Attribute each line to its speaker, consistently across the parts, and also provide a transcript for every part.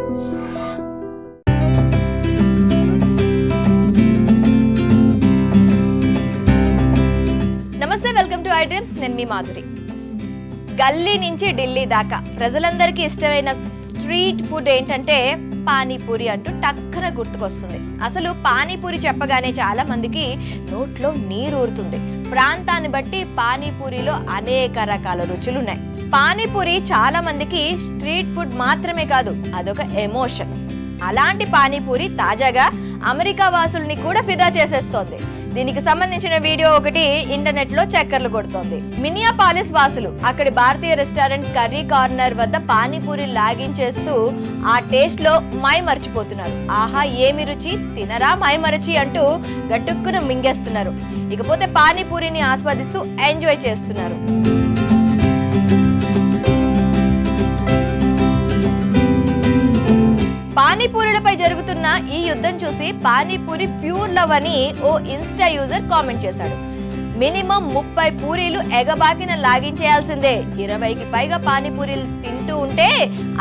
Speaker 1: నమస్తే, welcome to iDream. నేను మీ మాధురి. గల్లీ నుంచి ఢిల్లీ దాకా ప్రజలందరికీ ఇష్టమైన స్ట్రీట్ ఫుడ్ ఏంటంటే పానీపూరి అంటూ టక్కన గుర్తుకొస్తుంది. అసలు పానీపూరి చెప్పగానే చాలా మందికి నోట్లో నీరు ఊరుతుంది. ప్రాంతాన్ని బట్టి పానీపూరిలో అనేక రకాల రుచులు ఉన్నాయి. పానీపూరి చాలా మందికి స్ట్రీట్ ఫుడ్ మాత్రమే కాదు, అదొక ఎమోషన్. అలాంటి పానీపూరి తాజాగా అమెరికా వాసుల్ని కూడా ఫిదా చేసేస్తోంది. దీనికి సంబంధించిన వీడియో ఒకటి ఇంటర్నెట్ లో చక్కర్లు కొడుతోంది. మినియాపాలిస్ వాసులు అక్కడి భారతీయ రెస్టారెంట్ కర్రీ కార్నర్ వద్ద పానీపూరి లాగించేస్తూ ఆ టేస్ట్ లో మై మర్చిపోతున్నారు. ఆహా ఏమి రుచి, తినరా మై మరచి అంటూ గట్టుక్కున మింగేస్తున్నారు. ఇకపోతే పానీపూరిని ఆస్వాదిస్తూ ఎంజాయ్ చేస్తున్నారు. పానీపూరిలపై జరుగుతున్న ఈ యుద్ధం చూసి పానీపూరి ప్యూర్ లవ్ అని ఓ ఇన్స్టా యూజర్ కామెంట్ చేశాడు. మినిమం 30 పూరీలు ఎగబాకిన లాగించేయాల్సిందే. 20కి పైగా పానీపూరీలు తింటూ ఉంటే,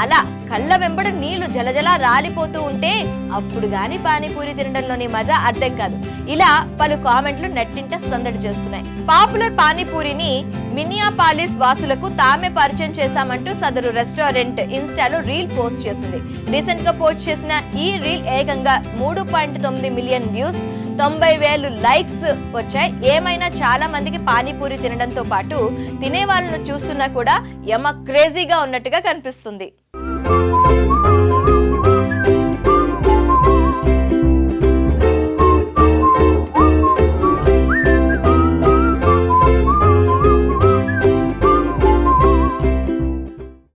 Speaker 1: అలా కళ్ళ వెంబడి నీళ్లు జలజలా రాలిపోతూ ఉంటే అప్పుడు గాని పానీపూరి తినడంలోని మజా అర్థం కాదు. ఇలా పలు కామెంట్లు నెట్టింట సందడి చేస్తున్నాయి. పాపులర్ పానీపూరిని మినియాపాలిస్ వాసులకు తామే పరిచయం చేశామంటూ సదరు రెస్టారెంట్ ఇన్స్టాలో రీల్ పోస్ట్ చేసింది. రీసెంట్ గా పోస్ట్ చేసిన ఈ రీల్ ఏకంగా 3.9 మిలియన్ వ్యూస్, 90,000 లైక్స్ వచ్చాయి. ఏమైనా చాలా మందికి పానీపూరి తినడంతో పాటు తినే వాళ్ళను చూస్తున్నా కూడా యమ క్రేజీగా ఉన్నట్టుగా కనిపిస్తుంది.